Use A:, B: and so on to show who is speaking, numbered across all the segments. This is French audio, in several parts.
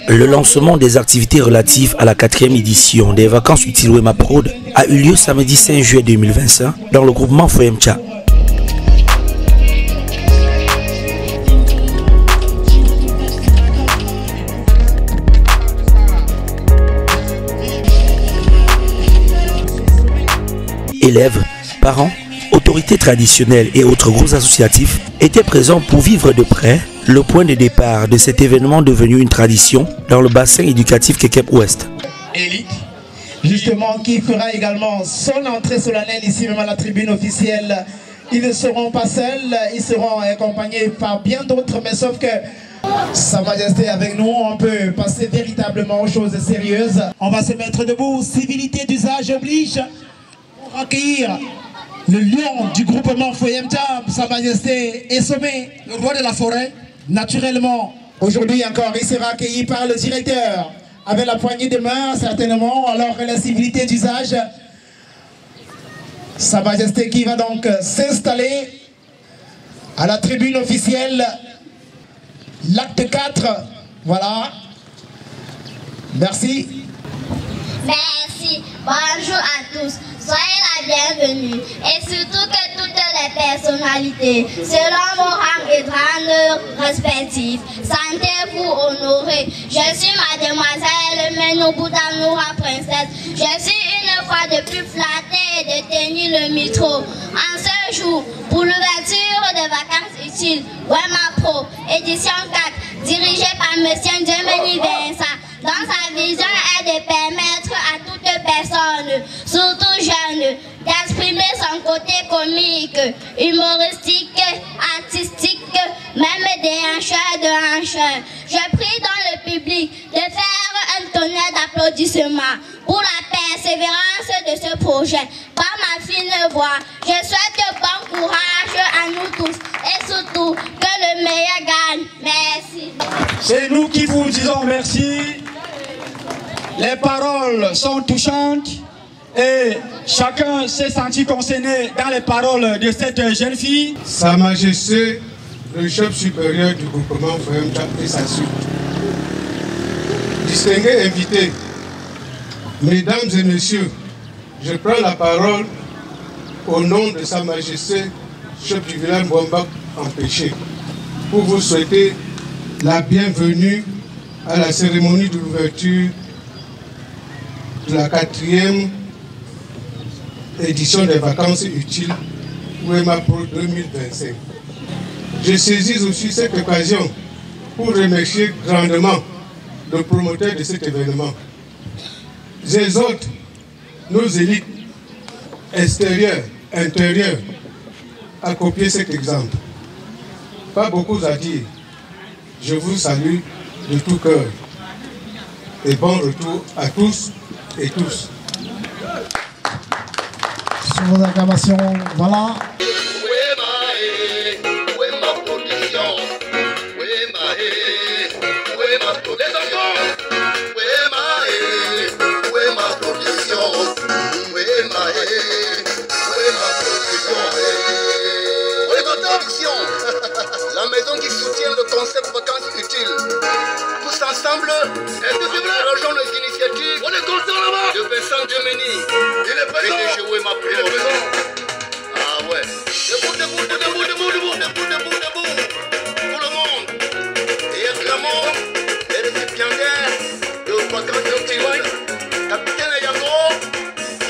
A: Le lancement des activités relatives à la 4e édition des vacances utiles Wema Prod a eu lieu samedi 5 juillet 2025 dans le groupement Foyemcha. Élèves, parents, autorités traditionnelles et autres groupes associatifs étaient présents pour vivre de près le point de départ de cet événement devenu une tradition dans le bassin éducatif Kekep Ouest.
B: Élite, justement, qui fera également son entrée solennelle ici même à la tribune officielle. Ils ne seront pas seuls, ils seront accompagnés par bien d'autres, mais sauf que Sa Majesté avec nous, on peut passer véritablement aux choses sérieuses. On va se mettre debout, civilité d'usage oblige, pour accueillir le lion du groupement Foyemcha, Sa Majesté est sommé, le roi de la forêt. Naturellement, aujourd'hui encore, il sera accueilli par le directeur avec la poignée de main, certainement, alors que la civilité d'usage. Sa Majesté qui va donc s'installer à la tribune officielle, l'acte 4, voilà. Merci.
C: Merci, bonjour à tous, soyez la bienvenue et surtout que toutes les personnalités, selon vos rangs et grandeurs respectifs, sentez-vous honorés. Je suis mademoiselle Menoboudamoura Princesse, je suis une fois de plus flattée de tenir le micro. En ce jour, pour l'ouverture des vacances utiles, Wema Pro, édition 4, dirigée par M. Djemeni Vincent, dont sa vision est de permettre à toute personne, surtout jeune, d'exprimer son côté comique, humoristique, artistique, même déhancheur de hancheur. Je prie dans le public de faire un tonnerre d'applaudissements pour la persévérance de ce projet. Par ma fine voix, je souhaite bon courage à nous tous et surtout que le meilleur gagne. Merci.
D: C'est nous qui vous disons merci. Les paroles sont touchantes et chacun s'est senti concerné dans les paroles de cette jeune fille.
E: Sa Majesté, le chef supérieur du groupement Foyemcha et sa suite. Distingués invités, mesdames et messieurs, je prends la parole au nom de Sa Majesté, chef du village Mbouambak empêché, pour vous souhaiter la bienvenue à la cérémonie de l'ouverture de la 4e édition des vacances utiles Wema Pro 2025. Je saisis aussi cette occasion pour remercier grandement le promoteur de cet événement. J'exhorte nos élites extérieures, intérieures à copier cet exemple. Pas beaucoup à dire. Je vous salue de tout cœur et bon retour à tous et tous.
B: Sur vos acclamations, voilà.
F: La maison qui soutient le concept vacances utiles. Tous ensemble, rejoignons les initiatives. On est constant là-bas. De Vincent Djemeni. Il est présent. Et de jouer ma prière. Ah ouais. Debout. Tout le monde. Et acclamons les récipiendaires de vacances utiles. Capitaine Yango,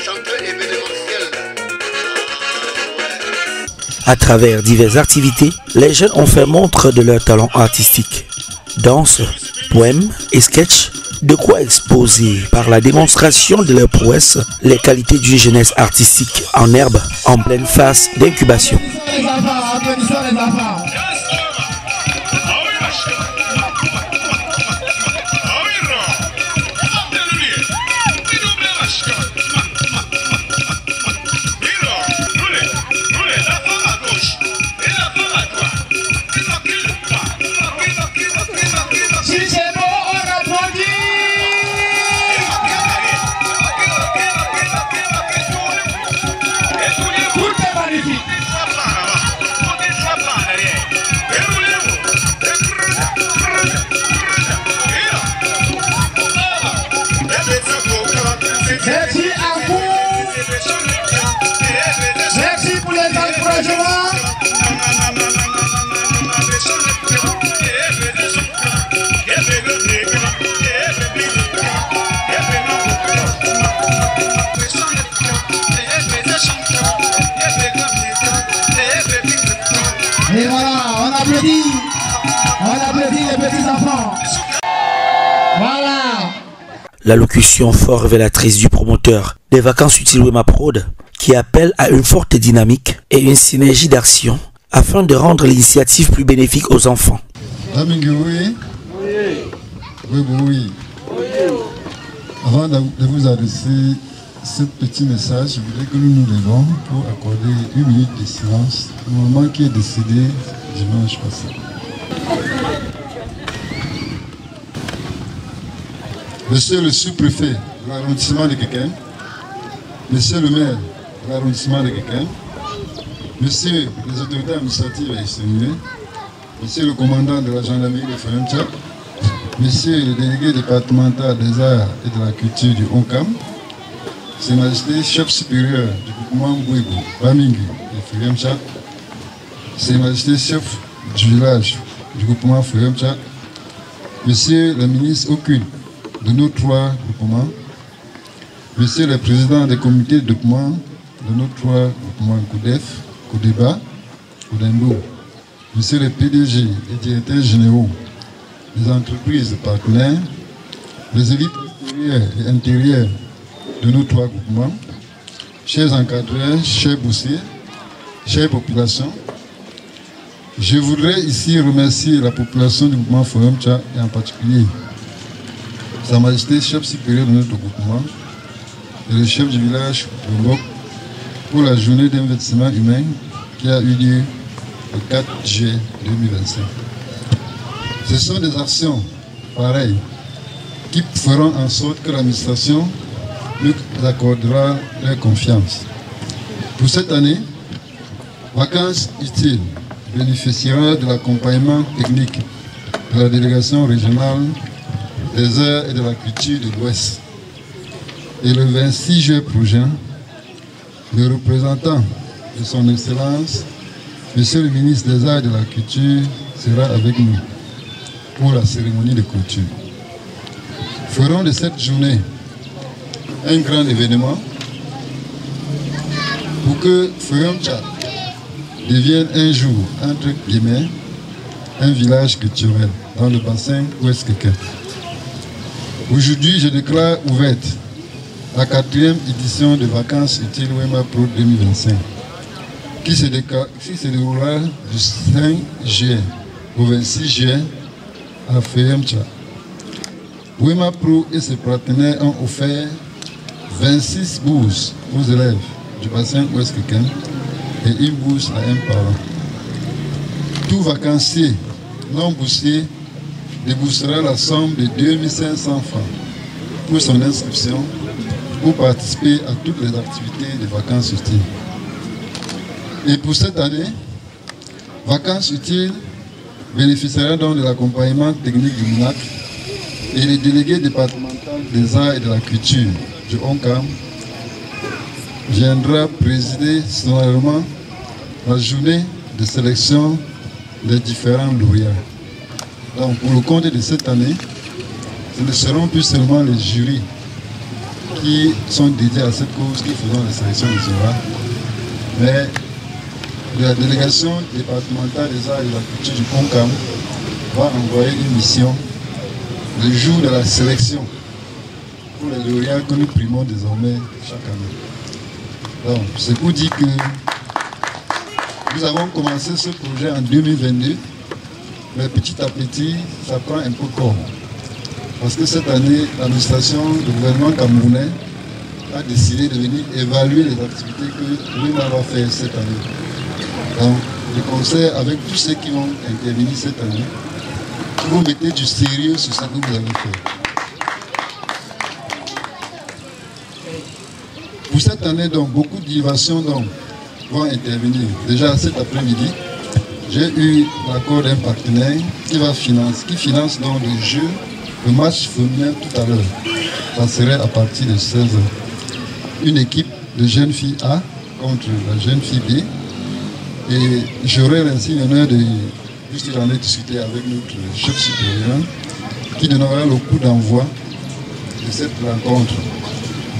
F: chanteur événementiel.
A: À travers diverses activités, les jeunes ont fait montre de leur talent artistique. Danse, poèmes et sketchs, de quoi exposer par la démonstration de leur prouesse les qualités d'une jeunesse artistique en herbe, en pleine phase d'incubation.
D: Merci à vous. Merci pour les encouragements.
B: Et voilà, on applaudit les petits enfants. Voilà.
A: L'allocution fort révélatrice du promoteur des vacances utiles Wema Prod qui appelle à une forte dynamique et une synergie d'action afin de rendre l'initiative plus bénéfique aux enfants.
G: Oui. Avant de vous adresser ce petit message, je voudrais que nous nous levons pour accorder une minute de silence au moment qui est décédé dimanche passé. Monsieur le sous-préfet de l'arrondissement de Kékem, Monsieur le maire de l'arrondissement de Kékem, Monsieur les autorités administratives et exténuées, Monsieur le commandant de la gendarmerie de Feremcha, Monsieur le délégué départemental des arts et de la culture du Onkam, Ses Majestés chef supérieur du groupement Mbouébou, Bamingi et Feremcha, Ses Majestés chef du village du groupement Feremcha, Monsieur le ministre occulte de nos 3 groupements, Monsieur le président des comités de développement de nos 3 groupements CODEF, CODEBA, CODENDO, Monsieur le PDG et directeurs généraux des entreprises partenaires, les élites extérieures et intérieures de nos 3 groupements, chers encadreurs, chers boursiers, chères populations, je voudrais ici remercier la population du groupement Feremcha et en particulier Sa Majesté chef supérieur de notre groupement et le chef du village Lombok pour la journée d'investissement humain qui a eu lieu le 4 juillet 2025. Ce sont des actions pareilles qui feront en sorte que l'administration nous accordera leur confiance. Pour cette année, Vacances utiles bénéficiera de l'accompagnement technique de la délégation régionale des arts et de la culture de l'Ouest. Et le 26 juillet prochain, le représentant de son Excellence, Monsieur le ministre des Arts et de la Culture, sera avec nous pour la cérémonie de clôture. Ferons de cette journée un grand événement pour que Feremcha devienne un jour, entre guillemets, un village culturel dans le bassin Ouest Kékem. Aujourd'hui, je déclare ouverte la 4e édition de Vacances utiles Wema Prod 2025 qui se déroulera du 5 juillet au 26 juillet à Feremcha. Wema Prod et ses partenaires ont offert 26 bourses aux élèves du bassin Ouest Kékem et une bourse à un parent. Tout vacancier non boursier déboursera la somme de 2500 francs pour son inscription pour participer à toutes les activités de vacances utiles. Et pour cette année, Vacances utiles bénéficiera donc de l'accompagnement technique du MINAC et les délégués départementaux des arts et de la culture du ONCAM viendra présider solennellement la journée de sélection des différents lauréats. Donc pour le compte de cette année, ce ne seront plus seulement les jurys qui sont dédiés à cette cause qui feront la sélection des lauréats, mais la délégation départementale des arts et de la culture du ONCAM va envoyer une mission le jour de la sélection pour les lauréats que nous primons désormais chaque année. Donc, c'est pour dire que nous avons commencé ce projet en 2022, mais petit à petit, ça prend un peu corps. Parce que cette année, l'administration, le gouvernement camerounais a décidé de venir évaluer les activités que nous allons faire cette année. Donc, je conseille avec tous ceux qui vont intervenir cette année, que vous mettez du sérieux sur ce que vous allez faire. Pour cette année, donc, beaucoup d'innovations vont intervenir. Déjà cet après-midi, j'ai eu l'accord d'un partenaire qui finance donc le match féminin tout à l'heure. Ça serait à partir de 16h. une équipe de jeunes filles A contre la jeune fille B. Et j'aurai ainsi l'honneur de, puisque j'en ai discuté avec notre chef supérieur, qui donnera le coup d'envoi de cette rencontre.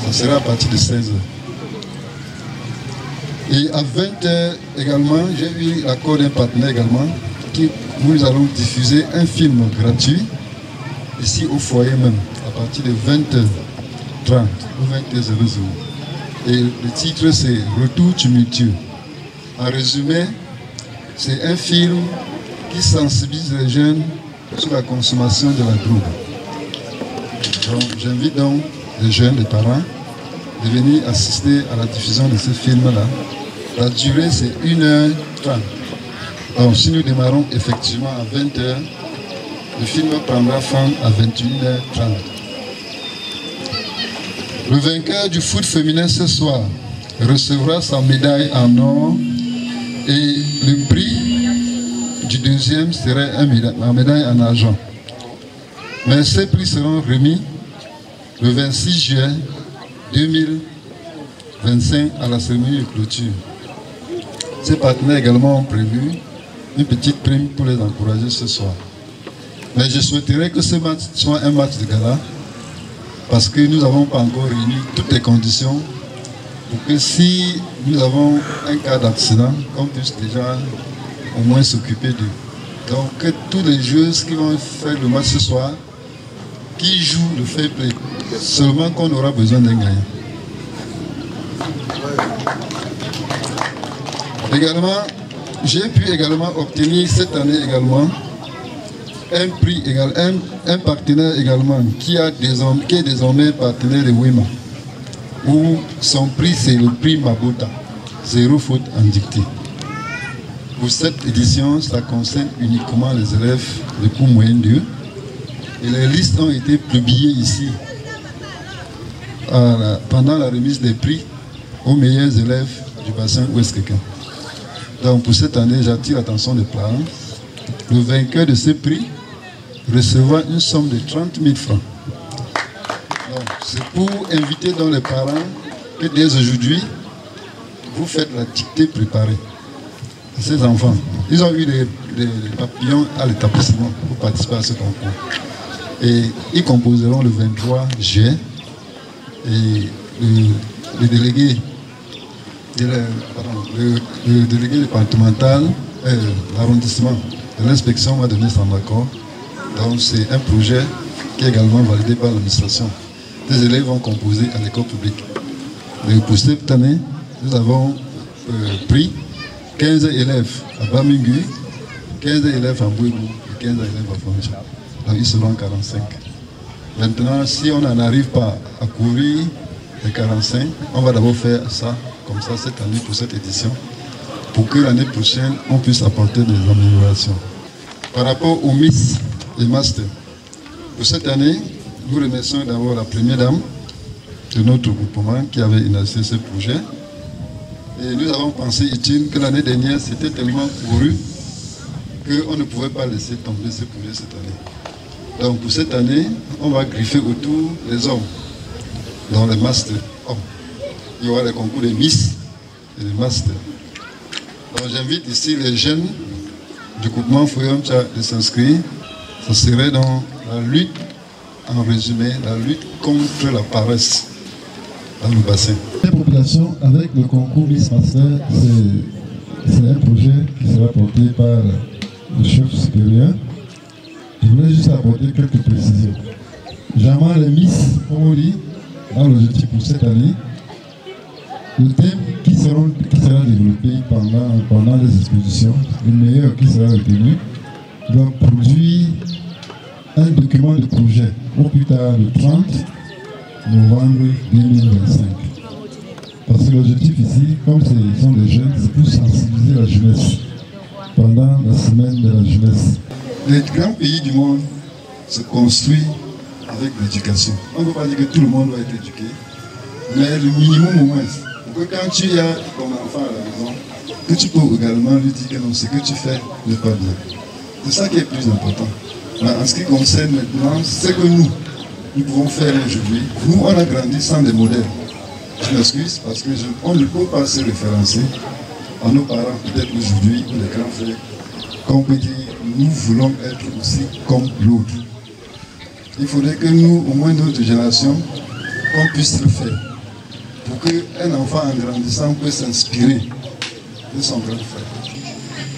G: Ça sera à partir de 16h. Et à 20h également, j'ai eu l'accord d'un partenaire également, qui nous allons diffuser un film gratuit, ici au foyer même, à partir de 20h30 ou 20h00. Et le titre c'est Retour tumultueux. En résumé, c'est un film qui sensibilise les jeunes sur la consommation de la drogue. J'invite donc les jeunes, les parents, de venir assister à la diffusion de ce film-là. La durée, c'est 1h30. Donc, si nous démarrons effectivement à 20h, le film prendra fin à 21h30. Le vainqueur du foot féminin ce soir recevra sa médaille en or et le prix du deuxième serait une médaille en argent. Mais ces prix seront remis le 26 juin 2025 à la cérémonie de clôture. Ces partenaires également ont prévu une petite prime pour les encourager ce soir. Mais je souhaiterais que ce match soit un match de gala parce que nous n'avons pas encore réuni toutes les conditions pour que si nous avons un cas d'accident, qu'on puisse déjà au moins s'occuper d'eux. Donc que tous les joueuses qui vont faire le match ce soir, qui jouent le fair play, seulement qu'on aura besoin d'un gagnant. Également, j'ai pu également obtenir cette année également un prix un partenaire également qui est désormais partenaire de WEMA, où son prix c'est le prix Mabota, 0 faute en dictée. Pour cette édition, ça concerne uniquement les élèves de cours moyen 2 et les listes ont été publiées ici pendant la remise des prix aux meilleurs élèves du bassin ouest-Kéka. Donc pour cette année, j'attire l'attention des parents. Le vainqueur de ce prix recevra une somme de 30 000 francs. C'est pour inviter donc les parents que dès aujourd'hui, vous faites la dictée préparée. Ces enfants, ils ont eu des papillons à l'établissement pour participer à ce concours. Et ils composeront le 23 juin. Et le délégué départemental, l'arrondissement de l'inspection m'a donné son accord. Donc c'est un projet qui est également validé par l'administration. Les élèves vont composer à l'école publique. Et pour cette année, nous avons pris 15 élèves à Bamingu, 15 élèves à Mbouébou et 15 élèves à Fonja. Donc ils seront 45. Maintenant, si on n'en arrive pas à courir les 45, on va d'abord faire ça, comme ça, cette année pour cette édition, pour que l'année prochaine, on puisse apporter des améliorations. Par rapport aux Miss et Master, pour cette année, nous remercions d'abord la première dame de notre groupement qui avait initié ce projet. Et nous avons pensé utile que l'année dernière, c'était tellement couru qu'on ne pouvait pas laisser tomber ce projet cette année. Donc pour cette année, on va griffer autour les hommes, dans les masters hommes. Il y aura les concours des Miss et des Masters. Donc j'invite ici les jeunes du groupement Foyum de s'inscrire. Ça serait dans la lutte, en résumé, la lutte contre la paresse dans le bassin.
H: Les populations, avec le concours Miss Master, c'est un projet qui sera porté par le chef supérieur. Je voulais juste apporter quelques précisions. Jamais les Miss, comme on dit, dans l'objectif pour cette année, le thème qui sera développé pendant les expositions, le meilleur qui sera retenu, doit produire un document de projet au plus tard le 30 novembre 2025. Parce que l'objectif ici, comme ce sont des jeunes, c'est pour sensibiliser la jeunesse pendant la semaine de la jeunesse.
G: Les grands pays du monde se construisent avec l'éducation. On ne peut pas dire que tout le monde doit être éduqué, mais le minimum au moins. Pour que quand tu as ton enfant à la maison, que tu peux également lui dire que non, ce que tu fais n'est pas bien. C'est ça qui est plus important. Mais en ce qui concerne maintenant, c'est que nous pouvons faire aujourd'hui. Nous, on a grandi sans des modèles. Je m'excuse parce qu'on ne peut pas se référencer à nos parents, peut-être aujourd'hui, ou les grands frères, qu'on peut dire, nous voulons être aussi comme l'autre. Il faudrait que nous, au moins notre génération, qu'on puisse le faire. Pour qu'un enfant en grandissant puisse s'inspirer de son grand frère.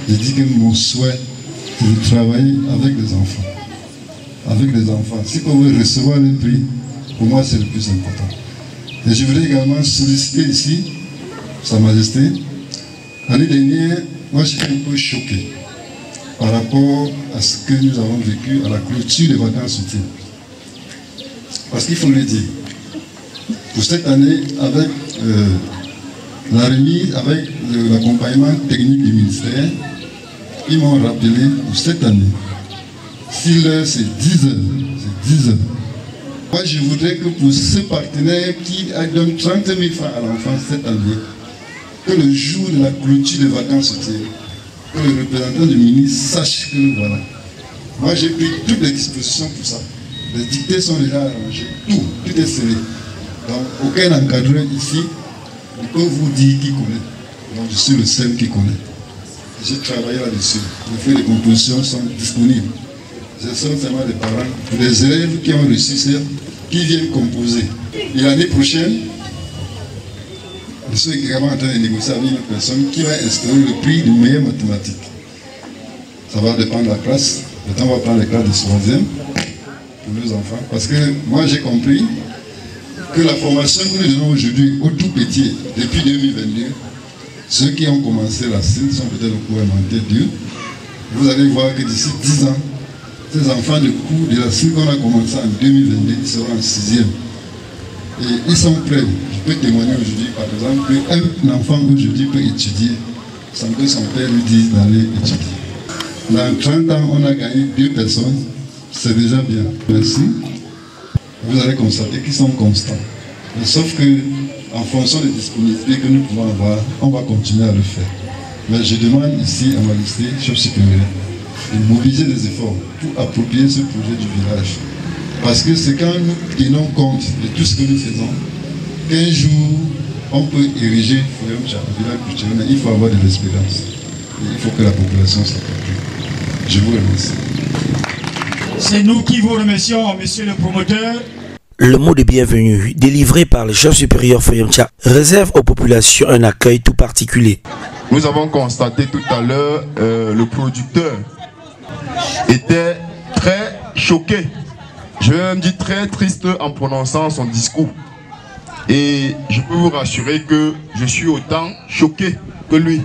G: Je dis que mon souhait, c'est de travailler avec les enfants. Avec les enfants. Si on veut recevoir le prix, pour moi c'est le plus important. Et je voudrais également solliciter ici, Sa Majesté. L'année dernière, moi j'étais un peu choqué par rapport à ce que nous avons vécu à la clôture des vacances utiles. Parce qu'il faut le dire, pour cette année, avec la remise, avec l'accompagnement technique du ministère, ils m'ont rappelé pour cette année, si l'heure c'est 10 heures, c'est 10 heures. Moi je voudrais que pour ce partenaire qui donne 30 000 francs à l'enfant cette année, que le jour de la clôture des vacances utiles, que le représentant du ministre sache que voilà. Moi j'ai pris toutes les dispositions pour ça. Les dictées sont déjà arrangées, tout est scellé. Donc aucun encadreur ici ne peut vous dire qui connaît. Donc je suis le seul qui connaît. J'ai travaillé là-dessus. Les feuilles de composition sont disponibles. Ce sont seulement des parents, des élèves qui ont reçu ça, qui viennent composer. Et l'année prochaine, je suis également en train de négocier avec une personne qui va instaurer le prix du meilleur mathématique. Ça va dépendre de la classe. Maintenant, on va prendre les classes de 3e pour nos enfants. Parce que moi, j'ai compris que la formation que nous donnons aujourd'hui aux tout petits, depuis 2022, ceux qui ont commencé la CIL sont peut-être au cours élémentaire 2. Vous allez voir que d'ici 10 ans, ces enfants de cours de la CIL qu'on a commencé en 2022, ils seront en 6e. Et ils sont prêts. Je peux témoigner aujourd'hui, par exemple, qu'un enfant aujourd'hui peut étudier sans que son père lui dise d'aller étudier. Dans 30 ans, on a gagné 2 personnes. C'est déjà bien. Merci. Vous allez constater qu'ils sont constants. Mais sauf que, en fonction des disponibilités que nous pouvons avoir, on va continuer à le faire. Mais je demande ici à ma Majesté, chef supérieur, de mobiliser des efforts pour approprier ce projet du village. Parce que c'est quand nous tenons compte de tout ce que nous faisons qu'un jour, on peut ériger Foyum Tcha, un village culturel, mais il faut avoir de l'espérance. Il faut que la population s'approprie. Je vous remercie.
D: C'est nous qui vous remercions, monsieur le promoteur.
A: Le mot de bienvenue délivré par le chef supérieur Foyum Tcha réserve aux populations un accueil tout particulier.
I: Nous avons constaté tout à l'heure, le producteur était très choqué. Je vais même dire très triste en prononçant son discours. Et je peux vous rassurer que je suis autant choqué que lui.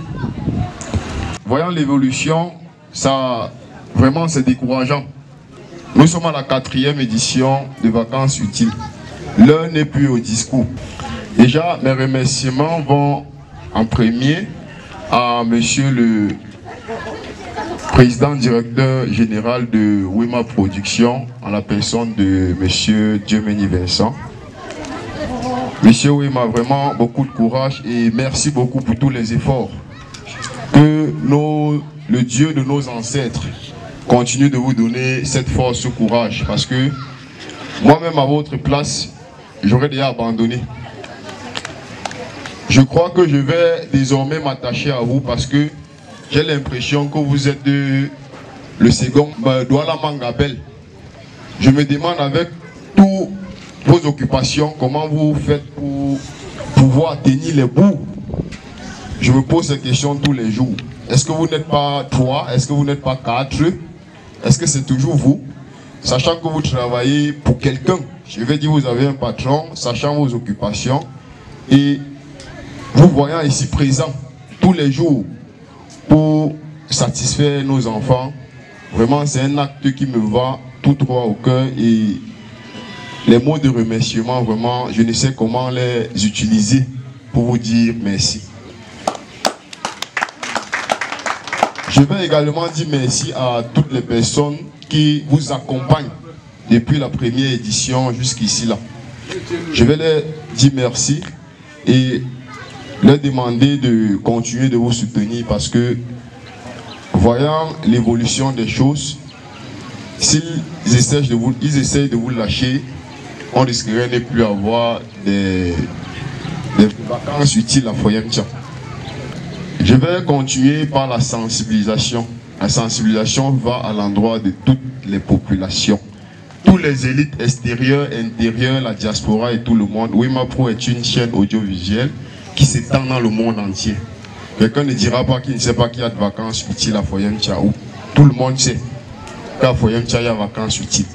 I: Voyant l'évolution, ça vraiment c'est décourageant. Nous sommes à la 4e édition des vacances utiles. L'heure n'est plus au discours. Déjà, mes remerciements vont en premier à monsieur le président directeur général de Wema Production, en la personne de monsieur Diomeni Vincent. Monsieur Wema, vraiment beaucoup de courage et merci beaucoup pour tous les efforts. Que le Dieu de nos ancêtres continue de vous donner cette force, ce courage, parce que moi-même à votre place, j'aurais déjà abandonné. Je crois que je vais désormais m'attacher à vous parce que j'ai l'impression que vous êtes le second Douala Mangabel. Je me demande avec toutes vos occupations, comment vous faites pour pouvoir tenir les bouts. Je me pose ces questions tous les jours. Est-ce que vous n'êtes pas 3? Est-ce que vous n'êtes pas 4? Est-ce que c'est toujours vous? Sachant que vous travaillez pour quelqu'un. Je vais dire vous avez un patron, sachant vos occupations. Et vous voyant ici présent tous les jours pour satisfaire nos enfants. Vraiment, c'est un acte qui me va tout droit au cœur. Et les mots de remerciement, vraiment, je ne sais comment les utiliser pour vous dire merci. Je vais également dire merci à toutes les personnes qui vous accompagnent depuis la première édition jusqu'ici là. Je vais leur dire merci et leur demander de continuer de vous soutenir parce que voyant l'évolution des choses, s'ils essayent de vous lâcher, on risquerait de ne plus avoir vacances utiles à Foyemtia. Je vais continuer par la sensibilisation. La sensibilisation va à l'endroit de toutes les populations. Tous les élites extérieures, intérieures, la diaspora et tout le monde. Wemapro est une chaîne audiovisuelle qui s'étend dans le monde entier. Quelqu'un ne dira pas qu'il ne sait pas qu'il y a de vacances utiles à Foyemtia. Tout le monde sait qu'à Foyemtia, il y a vacances utiles.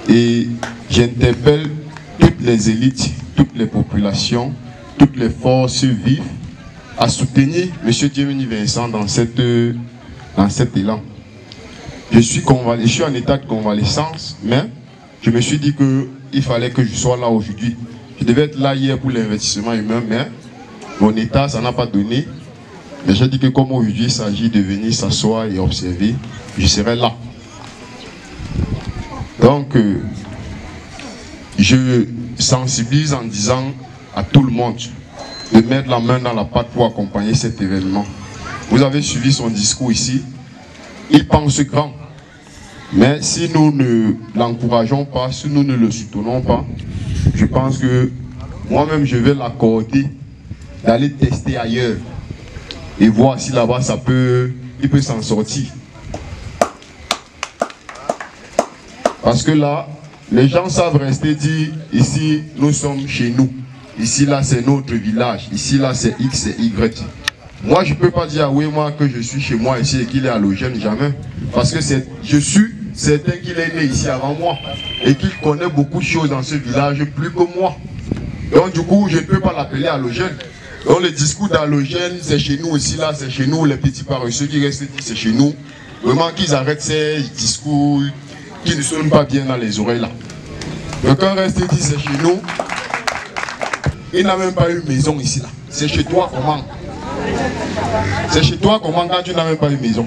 I: Et j'interpelle toutes les élites, toutes les populations, toutes les forces vives à soutenir M. Djemini Vincent dans cet élan. Je suis en état de convalescence, mais je me suis dit qu'il fallait que je sois là aujourd'hui. Je devais être là hier pour l'investissement humain, mais mon état, ça n'a pas donné. Mais j'ai dit que comme aujourd'hui il s'agit de venir s'asseoir et observer, je serai là. Donc, je sensibilise en disant à tout le monde de mettre la main dans la pâte pour accompagner cet événement. Vous avez suivi son discours ici. Il pense grand. Mais si nous ne l'encourageons pas, si nous ne le soutenons pas, je pense que moi-même je vais l'accorder d'aller tester ailleurs et voir si là-bas il peut s'en sortir. Parce que là, les gens savent rester dire, ici nous sommes chez nous, ici là c'est notre village, ici là c'est X et Y. Moi je ne peux pas dire à Wema que je suis chez moi ici et qu'il est halogène, jamais. Parce que je suis certain qu'il est né ici avant moi et qu'il connaît beaucoup de choses dans ce village plus que moi. Donc du coup je ne peux pas l'appeler halogène. Donc le discours d'halogène c'est chez nous ici là, c'est chez nous les petits paresseux qui restent ici, c'est chez nous. Vraiment qu'ils arrêtent ces discours qui ne sonnent pas bien dans les oreilles là. Quelqu'un reste ici, c'est chez nous. Il n'a même pas eu maison ici là. C'est chez toi comment? C'est chez toi comment quand tu n'as même pas eu maison?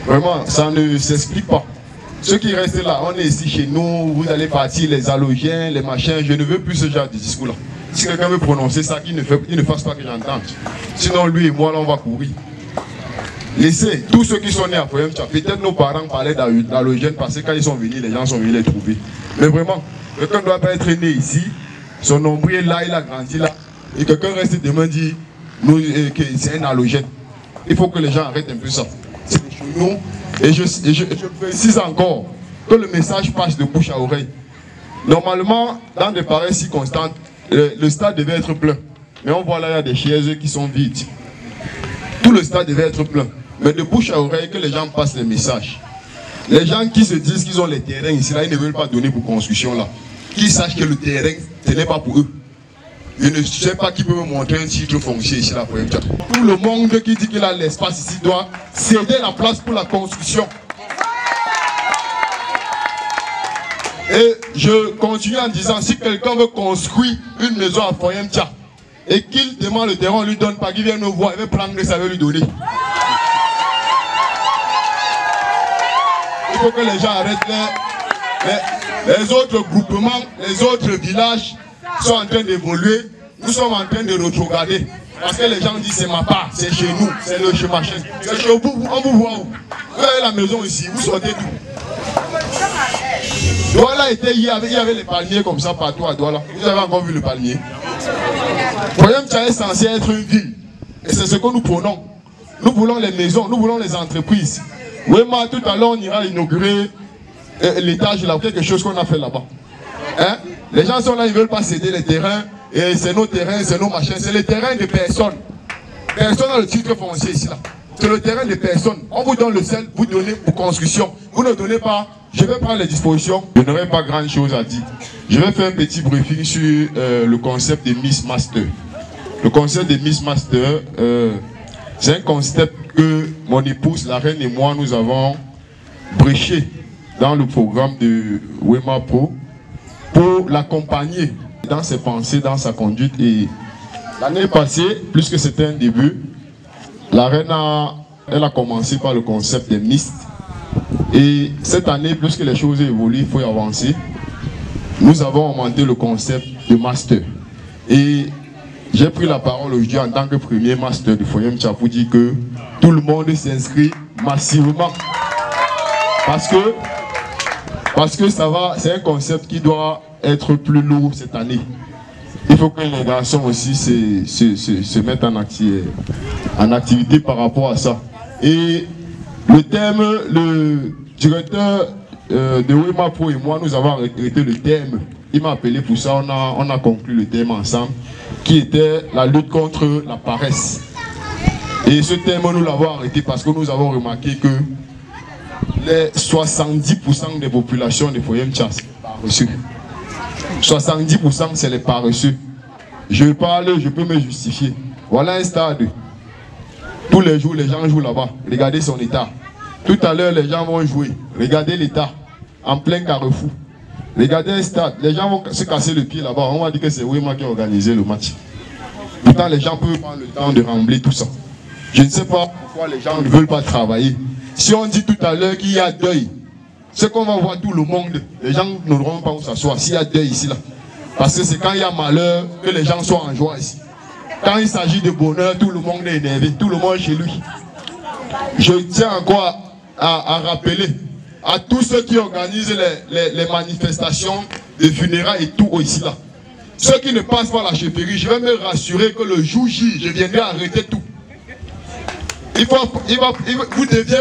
I: Vraiment, ça ne s'explique pas. Ceux qui restent là, on est ici chez nous, vous allez partir, les halogènes, les machins, je ne veux plus ce genre de discours là. Si quelqu'un veut prononcer ça, qu'il ne fasse pas que j'entende. Sinon lui et moi là on va courir. Laissez tous ceux qui sont nés à Foyemtia, peut-être nos parents parlaient d'halogène parce que quand ils sont venus, les gens sont venus les trouver. Mais vraiment, quelqu'un ne doit pas être né ici, son nombril est là, il a grandi là, et quelqu'un reste demain dit que c'est un halogène. Il faut que les gens arrêtent un peu ça. C'est chez nous, et je précise encore que le message passe de bouche à oreille. Normalement, dans des pareilles circonstances, le stade devait être plein. Mais on voit là, il y a des chaises qui sont vides. Tout le stade devait être plein. Mais de bouche à oreille, que les gens passent les messages. Les gens qui se disent qu'ils ont les terrains ici, là, ils ne veulent pas donner pour construction là. Qu'ils sachent que le terrain, ce n'est pas pour eux. Je ne sais pas qui peut me montrer un titre foncier ici là. Tout le monde qui dit qu'il a l'espace ici doit céder la place pour la construction. Et je continue en disant, si quelqu'un veut construire une maison à Foyemtia et qu'il demande le terrain, on ne lui donne pas, qu'il vienne nous voir, il veut prendre ça, il veut lui donner. Il faut que les gens arrêtent les autres groupements, les autres villages sont en train d'évoluer. Nous sommes en train de retrograder. Parce que les gens disent c'est ma part, c'est chez nous, c'est le chez ma chaîne. C'est chez vous, on vous voit où? Vous avez la maison ici, vous sortez d'où? Douala était hier, il y avait les palmiers comme ça partout à Douala. Vous avez encore vu le palmier? Foyemtia est censé être une ville. Et c'est ce que nous prenons. Nous voulons les maisons, nous voulons les entreprises. Wema, tout à l'heure, on ira inaugurer l'étage là, quelque chose qu'on a fait là-bas. Hein? Les gens sont là, ils ne veulent pas céder les terrains. Et c'est nos terrains, c'est nos machins. C'est les terrains de personnes. Personne n'a le titre foncier ici là. C'est le terrain de personnes. On vous donne le sel, vous donnez pour construction. Vous ne donnez pas. Je vais prendre les dispositions. Je n'aurai pas grand chose à dire. Je vais faire un petit briefing sur le concept de Miss Master. Le concept de Miss Master, c'est un concept que mon épouse, la reine et moi, nous avons bréché dans le programme de Wemapro pour l'accompagner dans ses pensées, dans sa conduite. Et l'année passée, puisque c'était un début, la reine elle a commencé par le concept des Miss. Et cette année, plus que les choses évoluent, il faut y avancer. Nous avons augmenté le concept de master. Et j'ai pris la parole aujourd'hui en tant que premier master de Foyemtia pour dire que tout le monde s'inscrit massivement. Parce que ça va, c'est un concept qui doit être plus lourd cette année. il faut que les garçons aussi se mettent en activité par rapport à ça. Et le thème, le directeur de Wemapro et moi, nous avons arrêté le thème. Il m'a appelé pour ça, on a conclu le thème ensemble, qui était la lutte contre la paresse. Et ce thème, nous l'avons arrêté parce que nous avons remarqué que les 70% des populations de Foyemcha, c'est paresseux. 70% c'est les paresseux. Je parle, je peux me justifier. Voilà un stade. Tous les jours, les gens jouent là-bas. Regardez son état. Tout à l'heure, les gens vont jouer. Regardez l'état. En plein carrefour. Regardez un stade. Les gens vont se casser le pied là-bas. On va dire que c'est Wema qui a organisé le match. Pourtant, les gens peuvent prendre le temps de rembler tout ça. Je ne sais pas pourquoi les gens ne veulent pas travailler. Si on dit tout à l'heure qu'il y a deuil, c'est qu'on va voir tout le monde. Les gens n'auront pas où s'asseoir s'il y a deuil ici là. Parce que c'est quand il y a malheur que les gens sont en joie ici. Quand il s'agit de bonheur, tout le monde est énervé, tout le monde est chez lui. Je tiens encore à rappeler à tous ceux qui organisent les manifestations de funérailles et tout ici là. Ceux qui ne passent pas la chefferie, je vais me rassurer que le jour J, je viendrai arrêter tout. Vous deviez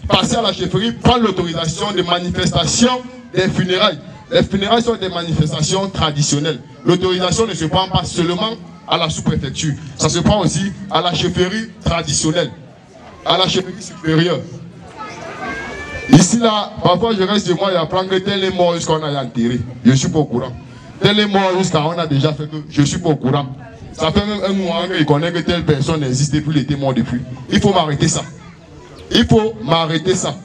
I: passer à la chefferie, prendre l'autorisation de manifestation des funérailles. Les funérailles sont des manifestations traditionnelles. L'autorisation ne se prend pas seulement à la sous-préfecture. Ça se prend aussi à la chefferie traditionnelle, à la chefferie supérieure. Ici là, parfois je reste chez moi et apprends que tel est mort jusqu'à on a enterré. Je ne suis pas au courant. Tel est mort jusqu'à on a déjà fait que je ne suis pas au courant. Ça fait même un mois qu'il connaît que telle personne n'existe plus, il était mort depuis. Il faut m'arrêter ça. Il faut m'arrêter ça.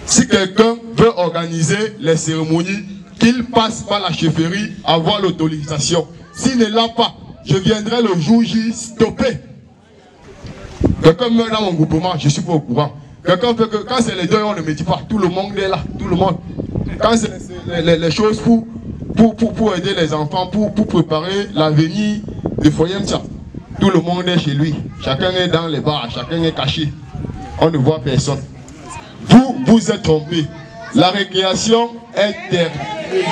I: Si quelqu'un veut organiser les cérémonies, qu'il passe par la chefferie, avoir l'autorisation. S'il ne l'a pas, je viendrai le jour J stopper. Quelqu'un meurt dans mon groupement, je ne suis pas au courant. Quelqu'un fait que quand c'est les deux, on ne me dit pas. Tout le monde est là, tout le monde. Quand c'est les choses pour aider les enfants, pour préparer l'avenir de Foyemcha, tout le monde est chez lui. Chacun est dans les bars, chacun est caché. On ne voit personne. Vous êtes trompés. La récréation est terminée.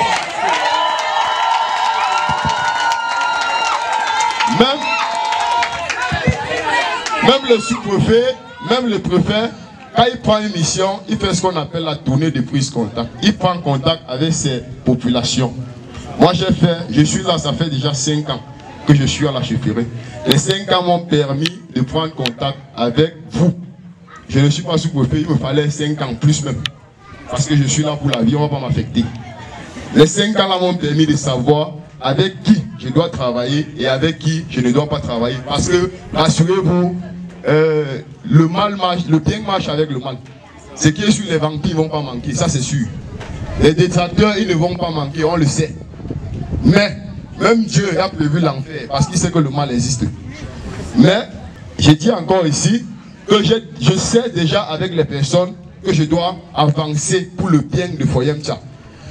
I: Même le sous-préfet, même le préfet, quand il prend une mission, il fait ce qu'on appelle la tournée de prise contact. Il prend contact avec ses populations. Moi je suis là, ça fait déjà 5 ans que je suis à la chefferie. Les 5 ans m'ont permis de prendre contact avec vous. Je ne suis pas sous-préfet, il me fallait 5 ans plus même. Parce que je suis là pour la vie, on ne va pas m'affecter. Les 5 ans là m'ont permis de savoir avec qui je dois travailler et avec qui je ne dois pas travailler. Parce que, rassurez-vous, le mal marche, le bien marche avec le mal. Ce qui est sur les vampires, ils ne vont pas manquer, ça c'est sûr. Les détracteurs, ils ne vont pas manquer, on le sait. Mais, même Dieu a prévu l'enfer, parce qu'il sait que le mal existe. Mais, je dis encore ici, que je sais déjà avec les personnes que je dois avancer pour le bien de Foyemcha.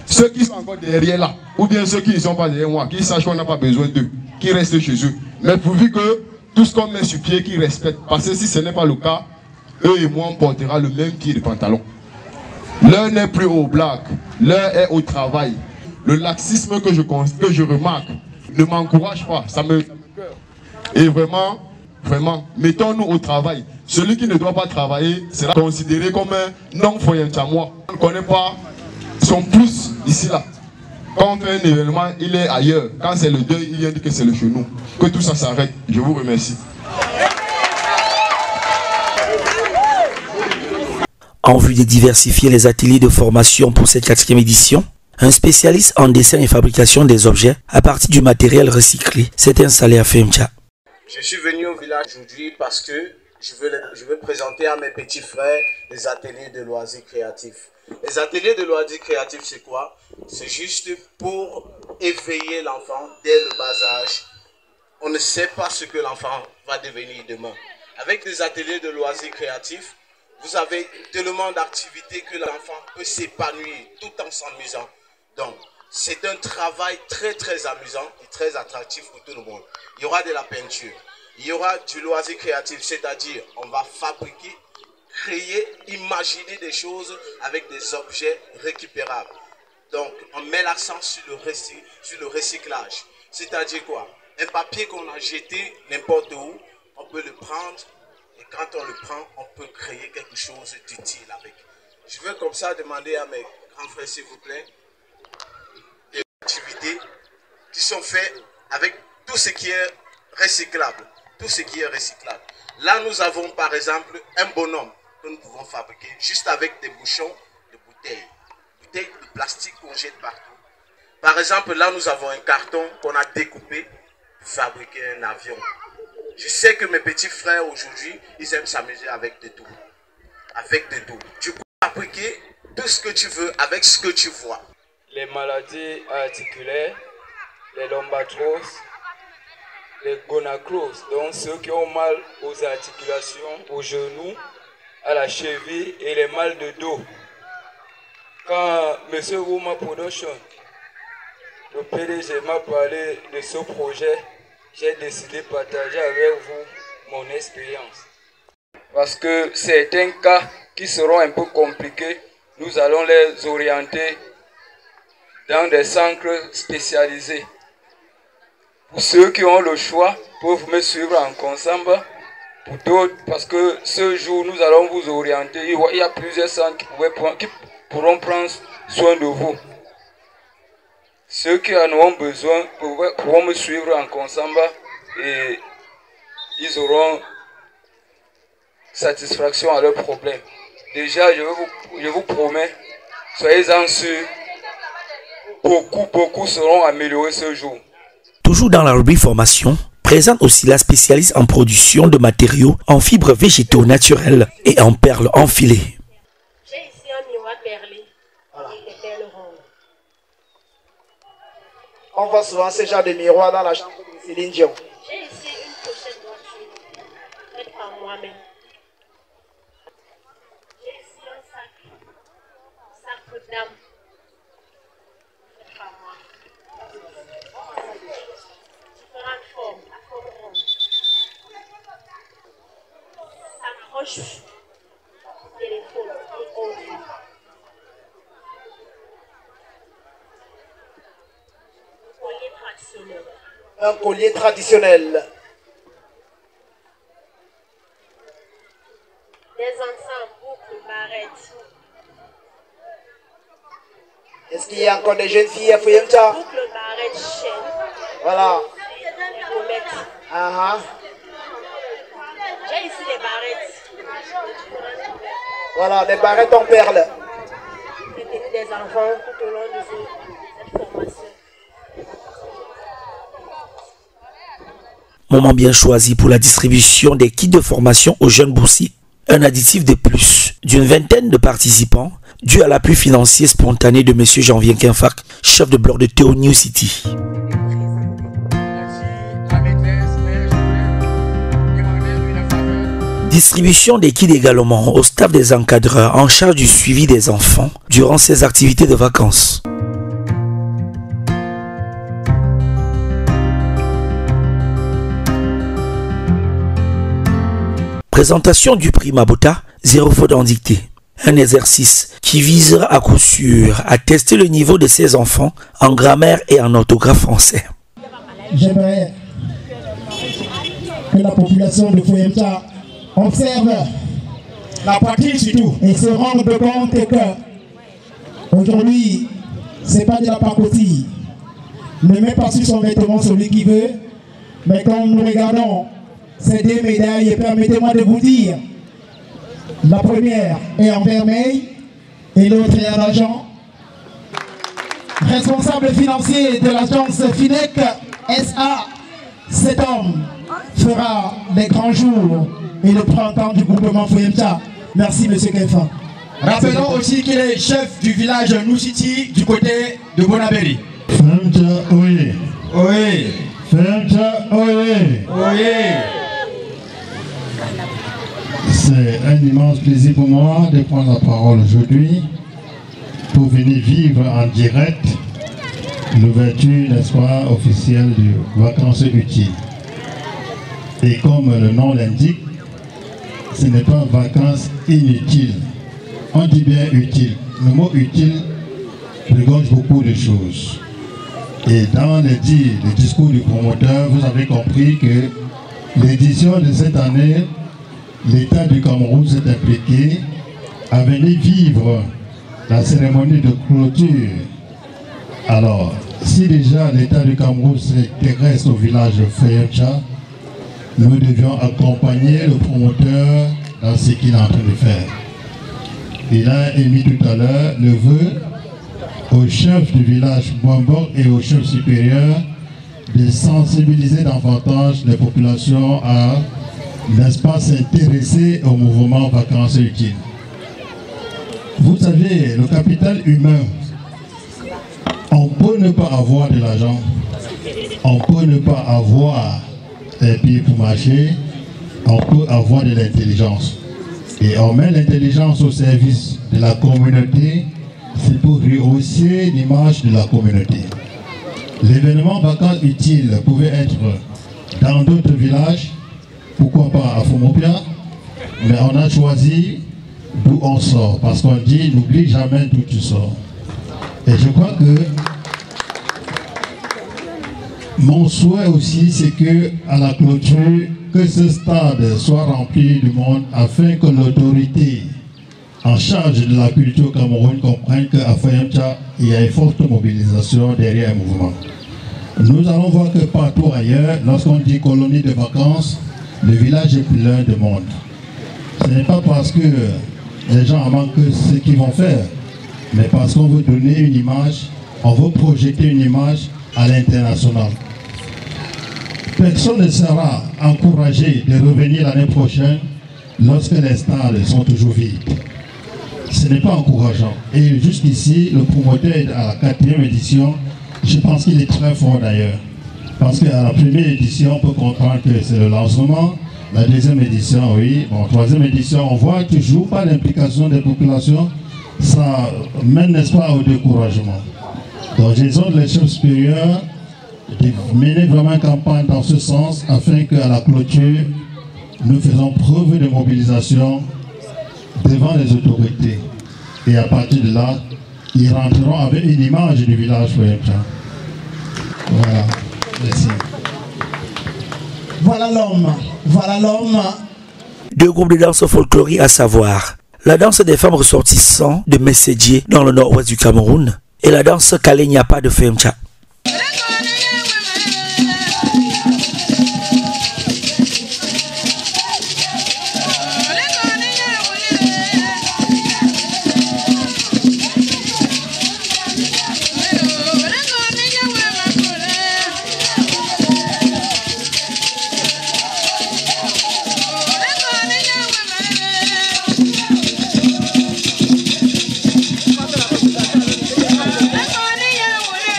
I: Ceux qui sont encore derrière là, ou bien ceux qui ne sont pas derrière moi, qui sachent qu'on n'a pas besoin d'eux, qui restent chez eux. Mais pourvu que tout ce qu'on met sur pied, qu'ils respectent. Parce que si ce n'est pas le cas, eux et moi, on portera le même pied de pantalon. L'un n'est plus au blague, l'un est au travail. Le laxisme que je remarque ne m'encourage pas, ça me peur. Et vraiment, mettons-nous au travail. Celui qui ne doit pas travailler sera considéré comme un non-foyemchamois. On ne connaît pas son plus ici là. Quand on fait un événement, il est ailleurs. Quand c'est le deuil, il vient dire que c'est le genou. Que tout ça s'arrête. Je vous remercie.
A: En vue de diversifier les ateliers de formation pour cette 4e édition, un spécialiste en dessin et fabrication des objets à partir du matériel recyclé s'est installé à Foyemcha.
J: Je suis venu au village aujourd'hui parce que je veux présenter à mes petits frères les ateliers de loisirs créatifs. Les ateliers de loisirs créatifs, c'est quoi? C'est juste pour éveiller l'enfant dès le bas âge. On ne sait pas ce que l'enfant va devenir demain. Avec des ateliers de loisirs créatifs, vous avez tellement d'activités que l'enfant peut s'épanouir tout en s'amusant. Donc, c'est un travail très amusant et très attractif pour tout le monde. Il y aura de la peinture, il y aura du loisir créatif, c'est-à-dire on va fabriquer, créer, imaginer des choses avec des objets récupérables. Donc, on met l'accent sur le recyclage. C'est-à-dire quoi? Un papier qu'on a jeté n'importe où, on peut le prendre et quand on le prend, on peut créer quelque chose d'utile avec. Je veux comme ça demander à mes grands frères, s'il vous plaît, des activités qui sont faites avec tout ce qui est recyclable. Tout ce qui est recyclable. Là, nous avons par exemple un bonhomme que nous pouvons fabriquer juste avec des bouchons de bouteilles. Bouteilles de plastique qu'on jette partout. Par exemple, là, nous avons un carton qu'on a découpé pour fabriquer un avion. Je sais que mes petits frères aujourd'hui, ils aiment s'amuser avec de tout. Avec de tout. Tu peux fabriquer tout ce que tu veux avec ce que tu vois.
K: Les maladies articulaires, les lombatroses, les gonacloses, donc ceux qui ont mal aux articulations, aux genoux, à la cheville et les mal de dos. Quand M. Wouma Production, le PDG, m'a parlé de ce projet, j'ai décidé de partager avec vous mon expérience. Parce que certains cas qui seront un peu compliqués, nous allons les orienter dans des centres spécialisés. Pour ceux qui ont le choix, peuvent me suivre en Consamba. Pour d'autres, parce que ce jour, nous allons vous orienter. Il y a plusieurs centres qui pourront prendre soin de vous. Ceux qui en ont besoin pourront me suivre en Consamba et ils auront satisfaction à leurs problèmes. Déjà, je vous promets, soyez-en sûrs, beaucoup seront améliorés ce jour.
A: Toujours dans la rubrique formation, présente aussi la spécialiste en production de matériaux en fibres végétaux naturelles et en perles enfilées.
L: J'ai ici un miroir perlé et des perles rondes.
B: On voit souvent ce genre de miroir dans la chambre de Céline Dion.
L: J'ai ici une pochette voiture faite par moi-même. J'ai ici un sac de dame fait par moi. Différentes formes, à forme ronde. Sacoche, téléphone et autres. Collier traditionnel.
B: Un collier traditionnel.
L: Des ensembles, boucles, barrettes.
B: Est-ce qu'il y a encore des jeunes filles à Foyemta?
L: Boucles, barrettes, chaînes.
B: Voilà.
L: Les pommettes. J'ai ici des barrettes.
B: Voilà, des barrettes en perles.
L: J'ai tenu des enfants tout au long de cette formation.
A: Moment bien choisi pour la distribution des kits de formation aux jeunes boursiers. Un additif de plus d'une vingtaine de participants dû à l'appui financier spontané de M. Janvier Kinfac, chef de bloc de Théo New City. Distribution des kits également au staff des encadreurs en charge du suivi des enfants durant ces activités de vacances. Présentation du prix Mabota, 0 faute en dictée. Un exercice qui visera à coup sûr à tester le niveau de ses enfants en grammaire et en orthographe français.
B: J'aimerais que la population de Foyemta observe la pratique surtout et se rende compte que aujourd'hui, c'est pas de la pacotille. Ne met pas sur son vêtement celui qui veut, mais quand nous regardons ces deux médailles, permettez-moi de vous dire, la première est en vermeil et l'autre est en argent. Responsable financier de l'agence FINEC SA, cet homme fera les grands jours et le printemps du groupement Foyemta. Merci M. Kefa.
D: Rappelons aussi qu'il est chef du village New City du côté de Bonabéry.
H: Foyemta, oui.
D: Oui.
H: Foyemta, oui.
D: Oui.
H: C'est un immense plaisir pour moi de prendre la parole aujourd'hui pour venir vivre en direct l'ouverture, n'est-ce pas, officielle de Vacances Utiles. Et comme le nom l'indique, ce n'est pas vacances inutiles. On dit bien utile. Le mot utile regorge beaucoup de choses. Et dans le discours du promoteur, vous avez compris que l'édition de cette année, l'État du Cameroun s'est impliqué à venir vivre la cérémonie de clôture. Alors, si déjà l'État du Cameroun s'intéresse au village de Feyemcha, nous devions accompagner le promoteur dans ce qu'il est en train de faire. Il a émis tout à l'heure le vœu au chef du village Bombok et au chef supérieur de sensibiliser davantage les populations à, n'est-ce pas, s'intéresser au mouvement vacances utiles. Vous savez, le capital humain, on peut ne pas avoir de l'argent, on peut ne pas avoir des pieds pour marcher, on peut avoir de l'intelligence. Et on met l'intelligence au service de la communauté, c'est pour rehausser l'image de la communauté. L'événement vacances utile pouvait être dans d'autres villages, pourquoi pas à Fomopia, mais on a choisi d'où on sort, parce qu'on dit n'oublie jamais d'où tu sors. Et je crois que mon souhait aussi, c'est que à la clôture, que ce stade soit rempli de monde afin que l'autorité en charge de la culture au Cameroun comprenne qu'à Feyemcha, il y a une forte mobilisation derrière un mouvement. Nous allons voir que partout ailleurs, lorsqu'on dit colonie de vacances, le village est plein de monde. Ce n'est pas parce que les gens en manquent ce qu'ils vont faire, mais parce qu'on veut donner une image, on veut projeter une image à l'international. Personne ne sera encouragé de revenir l'année prochaine lorsque les stades sont toujours vides. Ce n'est pas encourageant. Et jusqu'ici, le promoteur est à la 4e édition. Je pense qu'il est très fort d'ailleurs. Parce qu'à la première édition, on peut comprendre que c'est le lancement. La 2e édition, oui. Bon, 3e édition, on voit toujours pas l'implication des populations. Ça mène, n'est-ce pas, au découragement. Donc, j'exhorte les chefs supérieurs de mener vraiment une campagne dans ce sens afin qu'à la clôture, nous faisons preuve de mobilisation devant les autorités. Et à partir de là, ils rentreront avec une image du village Feyemcha. Voilà. Merci.
B: Voilà l'homme. Voilà l'homme.
A: Deux groupes de danse folklorique à savoir la danse des femmes ressortissant de Messédier dans le nord-ouest du Cameroun et la danse Kalenyapa de Feyemcha.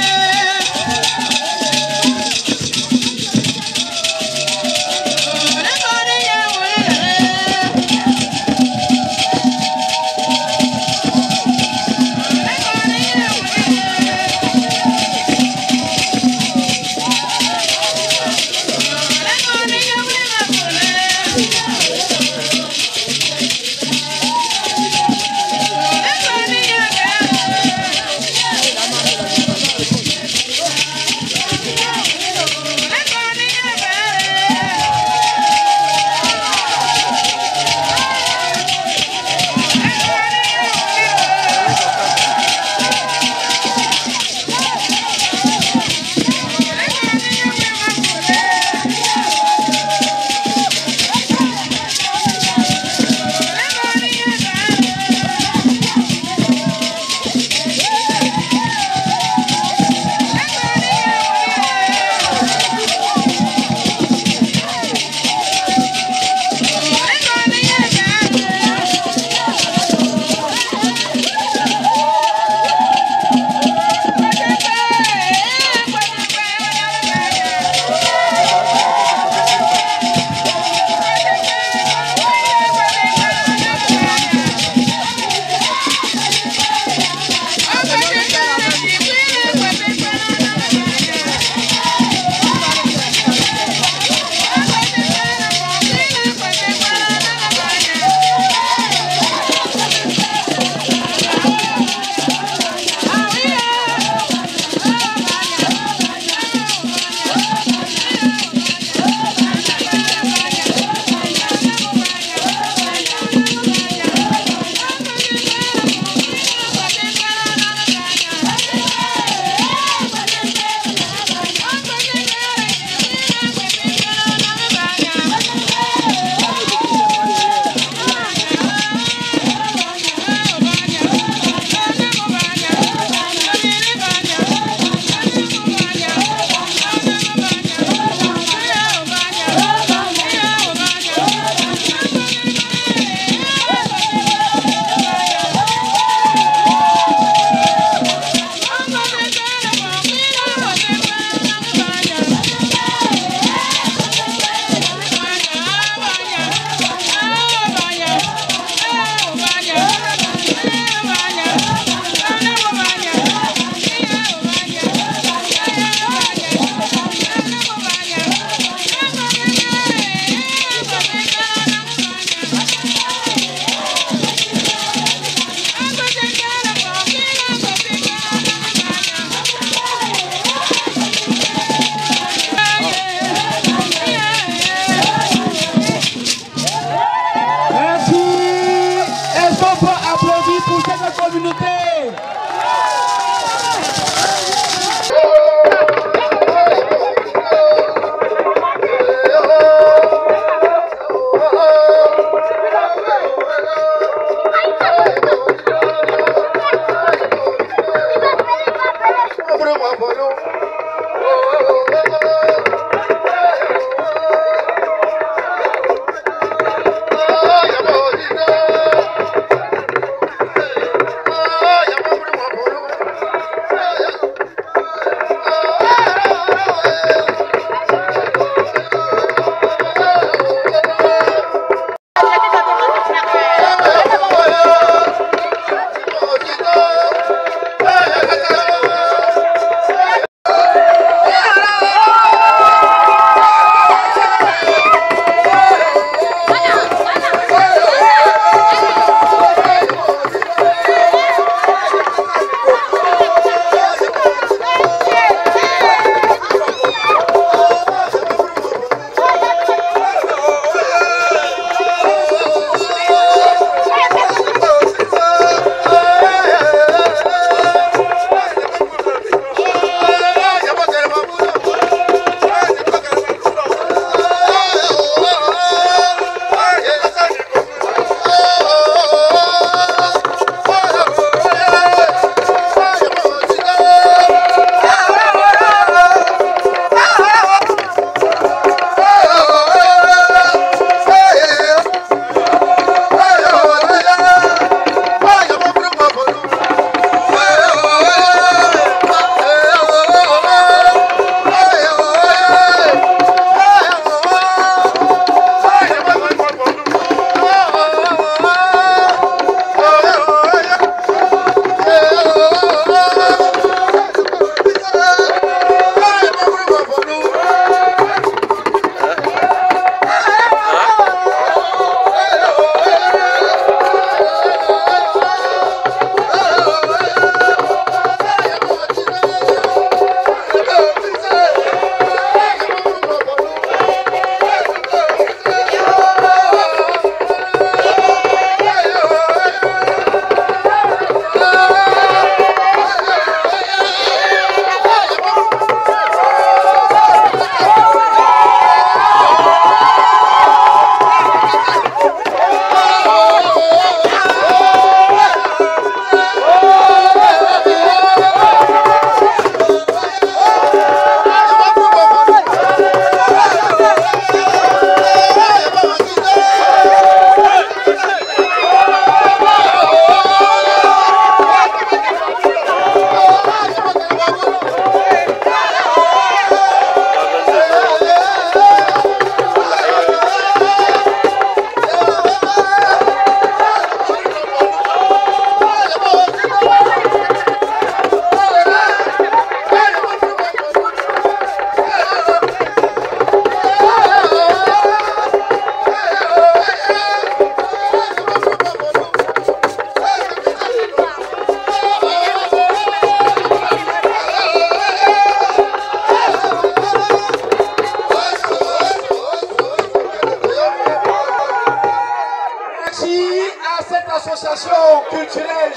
M: Yeah.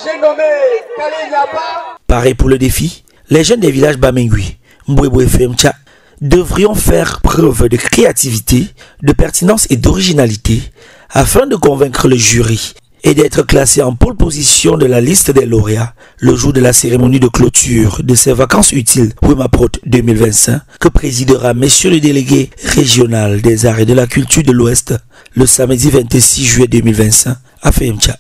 D: j'ai nommé Kali Nyapa.
A: Pareil pour le défi, les jeunes des villages Bamengui, Mbwebwe et Femcha devrions faire preuve de créativité, de pertinence et d'originalité afin de convaincre le jury et d'être classés en pole position de la liste des lauréats le jour de la cérémonie de clôture de ces vacances utiles Wemaprot 2025 que présidera messieurs le délégué régional des arts et de la culture de l'Ouest le samedi 26 juillet 2025 à Femcha.